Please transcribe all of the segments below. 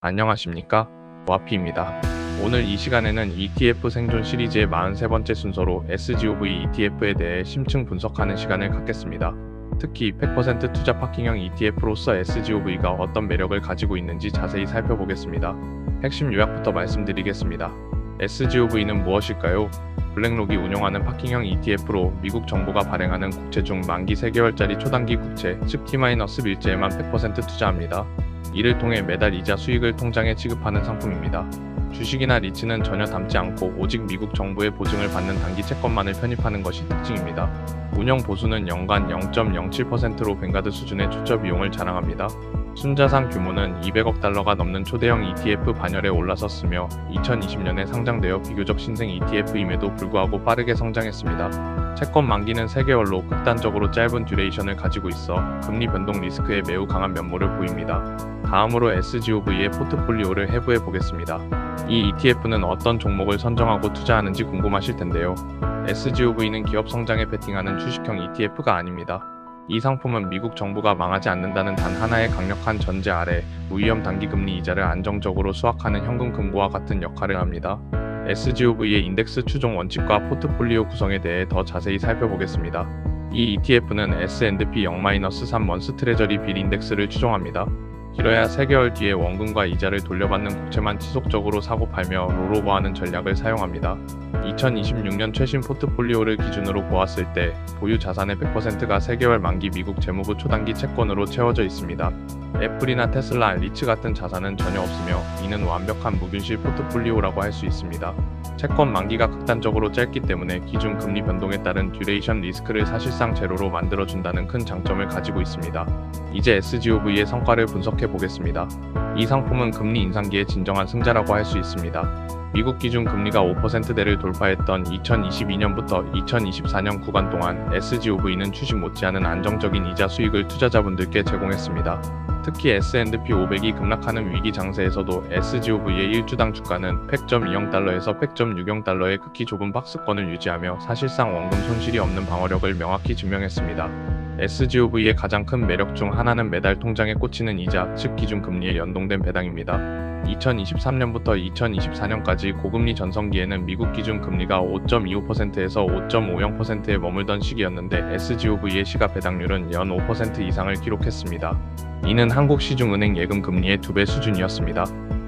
안녕하십니까? 와피입니다. 오늘 이 시간에는 ETF 생존 시리즈의 43번째 순서로 SGOV ETF에 대해 심층 분석하는 시간을 갖겠습니다. 특히 100% 투자 파킹형 ETF로서 SGOV가 어떤 매력을 가지고 있는지 자세히 살펴보겠습니다. 핵심 요약부터 말씀드리겠습니다. SGOV는 무엇일까요? 블랙록이 운용하는 파킹형 ETF로 미국 정부가 발행하는 국채 중 만기 3개월짜리 초단기 국채, 즉 T-밀제에만 100% 투자합니다. 이를 통해 매달 이자 수익을 통장에 지급하는 상품입니다. 주식이나 리츠는 전혀 담지 않고 오직 미국 정부의 보증을 받는 단기 채권만을 편입하는 것이 특징입니다. 운영 보수는 연간 0.07%로 뱅가드 수준의 투자 비용을 자랑합니다. 순자산 규모는 200억 달러가 넘는 초대형 ETF 반열에 올라섰으며 2020년에 상장되어 비교적 신생 ETF임에도 불구하고 빠르게 성장했습니다. 채권 만기는 3개월로 극단적으로 짧은 듀레이션을 가지고 있어 금리 변동 리스크에 매우 강한 면모를 보입니다. 다음으로 SGOV의 포트폴리오를 해부해 보겠습니다. 이 ETF는 어떤 종목을 선정하고 투자하는지 궁금하실 텐데요. SGOV는 기업 성장에 베팅하는 주식형 ETF가 아닙니다. 이 상품은 미국 정부가 망하지 않는다는 단 하나의 강력한 전제 아래 무위험 단기 금리 이자를 안정적으로 수확하는 현금 금고와 같은 역할을 합니다. SGOV의 인덱스 추종 원칙과 포트폴리오 구성에 대해 더 자세히 살펴보겠습니다. 이 ETF는 S&P 0-3 먼스 트레저리 빌 인덱스를 추종합니다. 길어야 3개월 뒤에 원금과 이자를 돌려받는 국채만 지속적으로 사고 팔며 롤오버하는 전략을 사용합니다. 2026년 최신 포트폴리오를 기준으로 보았을 때 보유 자산의 100%가 3개월 만기 미국 재무부 초단기 채권으로 채워져 있습니다. 애플이나 테슬라, 리츠 같은 자산은 전혀 없으며 이는 완벽한 무균실 포트폴리오라고 할 수 있습니다. 채권 만기가 극단적으로 짧기 때문에 기준 금리 변동에 따른 듀레이션 리스크를 사실상 제로로 만들어준다는 큰 장점을 가지고 있습니다. 이제 SGOV의 성과를 분석해 보겠습니다. 이 상품은 금리 인상기의 진정한 승자라고 할 수 있습니다. 미국 기준 금리가 5%대를 돌파했던 2022년부터 2024년 구간 동안 SGOV는 주식 못지않은 안정적인 이자 수익을 투자자분들께 제공했습니다. 특히 S&P 500이 급락하는 위기 장세에서도 SGOV의 1주당 주가는 100.20달러에서 100.60달러의 극히 좁은 박스권을 유지하며 사실상 원금 손실이 없는 방어력을 명확히 증명했습니다. SGOV의 가장 큰 매력 중 하나는 매달 통장에 꽂히는 이자, 즉 기준금리에 연동된 배당입니다. 2023년부터 2024년까지 고금리 전성기에는 미국 기준 금리가 5.25%에서 5.50%에 머물던 시기였는데 SGOV의 시가 배당률은 연 5% 이상을 기록했습니다. 이는 한국 시중은행 예금 금리의 2배 수준이었습니다.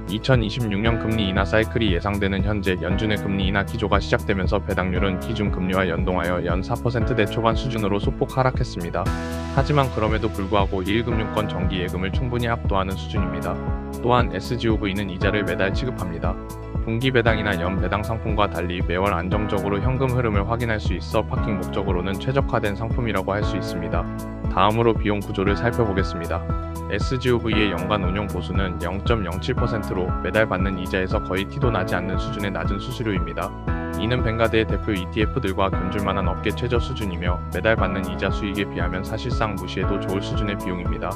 2026년 금리 인하 사이클이 예상되는 현재 연준의 금리 인하 기조가 시작되면서 배당률은 기준 금리와 연동하여 연 4%대 초반 수준으로 소폭 하락했습니다. 하지만 그럼에도 불구하고 1금융권 정기 예금을 충분히 압도하는 수준입니다. 또한 SGOV는 이자를 매달 지급합니다. 분기 배당이나 연 배당 상품과 달리 매월 안정적으로 현금 흐름을 확인할 수 있어 파킹 목적으로는 최적화된 상품이라고 할 수 있습니다. 다음으로 비용 구조를 살펴보겠습니다. SGOV의 연간 운용 보수는 0.07%로 매달 받는 이자에서 거의 티도 나지 않는 수준의 낮은 수수료입니다. 이는 뱅가드의 대표 ETF들과 견줄만한 업계 최저 수준이며 매달 받는 이자 수익에 비하면 사실상 무시해도 좋을 수준의 비용입니다.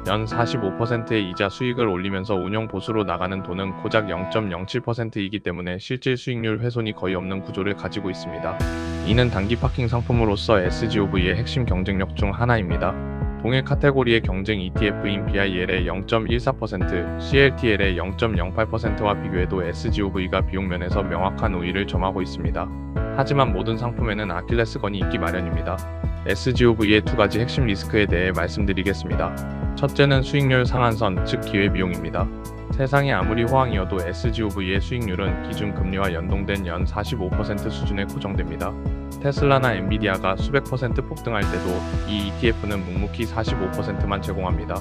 연 45%의 이자 수익을 올리면서 운용 보수로 나가는 돈은 고작 0.07%이기 때문에 실질 수익률 훼손이 거의 없는 구조를 가지고 있습니다. 이는 단기 파킹 상품으로서 SGOV의 핵심 경쟁력 중 하나입니다. 동일 카테고리의 경쟁 ETF인 BIL의 0.14%, CLTL의 0.08%와 비교해도 SGOV가 비용 면에서 명확한 우위를 점하고 있습니다. 하지만 모든 상품에는 아킬레스건이 있기 마련입니다. SGOV의 2가지 핵심 리스크에 대해 말씀드리겠습니다. 첫째는 수익률 상한선, 즉 기회비용입니다. 세상이 아무리 호황이어도 SGOV의 수익률은 기준 금리와 연동된 연 45% 수준에 고정됩니다. 테슬라나 엔비디아가 수백 퍼센트 폭등할 때도 이 ETF는 묵묵히 45%만 제공합니다.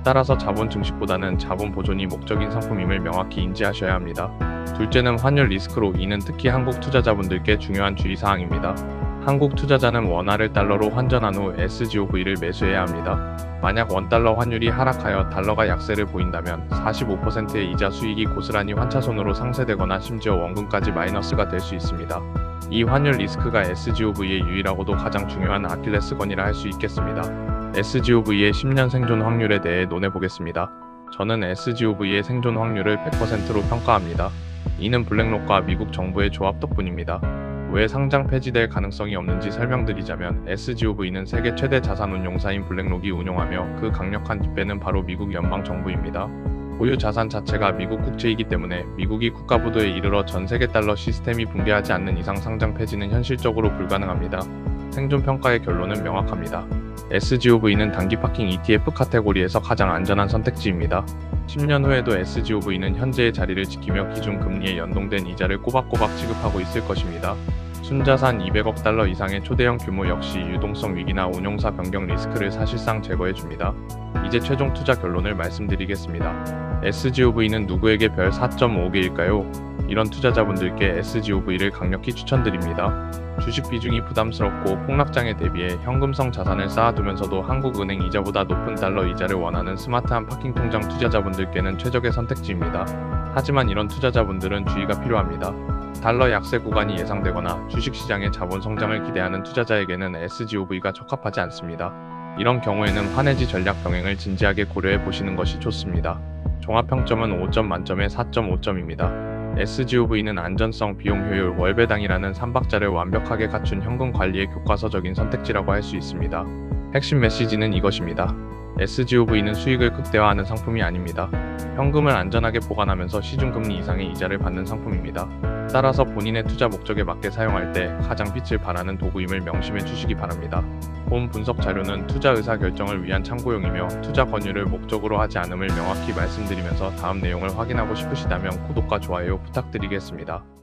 따라서 자본 증식보다는 자본 보존이 목적인 상품임을 명확히 인지하셔야 합니다. 둘째는 환율 리스크로 이는 특히 한국 투자자분들께 중요한 주의사항입니다. 한국 투자자는 원화를 달러로 환전한 후 SGOV를 매수해야 합니다. 만약 원달러 환율이 하락하여 달러가 약세를 보인다면 45%의 이자 수익이 고스란히 환차손으로 상쇄되거나 심지어 원금까지 마이너스가 될 수 있습니다. 이 환율 리스크가 SGOV의 유일하고도 가장 중요한 아킬레스건이라 할 수 있겠습니다. SGOV의 10년 생존 확률에 대해 논해보겠습니다. 저는 SGOV의 생존 확률을 100%로 평가합니다. 이는 블랙록과 미국 정부의 조합 덕분입니다. 왜 상장 폐지될 가능성이 없는지 설명드리자면 SGOV는 세계 최대 자산운용사인 블랙록이 운용하며 그 강력한 뒷배는 바로 미국 연방정부입니다. 보유 자산 자체가 미국 국채이기 때문에 미국이 국가부도에 이르러 전 세계 달러 시스템이 붕괴하지 않는 이상 상장 폐지는 현실적으로 불가능합니다. 생존 평가의 결론은 명확합니다. SGOV는 단기 파킹 ETF 카테고리에서 가장 안전한 선택지입니다. 10년 후에도 SGOV는 현재의 자리를 지키며 기준 금리에 연동된 이자를 꼬박꼬박 지급하고 있을 것입니다. 순자산 200억 달러 이상의 초대형 규모 역시 유동성 위기나 운용사 변경 리스크를 사실상 제거해줍니다. 이제 최종 투자 결론을 말씀드리겠습니다. SGOV는 누구에게 별 4.5개일까요? 이런 투자자분들께 SGOV를 강력히 추천드립니다. 주식 비중이 부담스럽고 폭락장에 대비해 현금성 자산을 쌓아두면서도 한국은행 이자보다 높은 달러 이자를 원하는 스마트한 파킹 통장 투자자분들께는 최적의 선택지입니다. 하지만 이런 투자자분들은 주의가 필요합니다. 달러 약세 구간이 예상되거나 주식시장의 자본 성장을 기대하는 투자자에게는 SGOV가 적합하지 않습니다. 이런 경우에는 환해지 전략 병행을 진지하게 고려해 보시는 것이 좋습니다. 종합평점은 5점 만점에 4.5점입니다. SGOV는 안전성, 비용 효율, 월배당이라는 3박자를 완벽하게 갖춘 현금 관리의 교과서적인 선택지라고 할 수 있습니다. 핵심 메시지는 이것입니다. SGOV는 수익을 극대화하는 상품이 아닙니다. 현금을 안전하게 보관하면서 시중금리 이상의 이자를 받는 상품입니다. 따라서 본인의 투자 목적에 맞게 사용할 때 가장 빛을 발하는 도구임을 명심해 주시기 바랍니다. 본 분석 자료는 투자 의사 결정을 위한 참고용이며 투자 권유를 목적으로 하지 않음을 명확히 말씀드리면서 다음 내용을 확인하고 싶으시다면 구독과 좋아요 부탁드리겠습니다.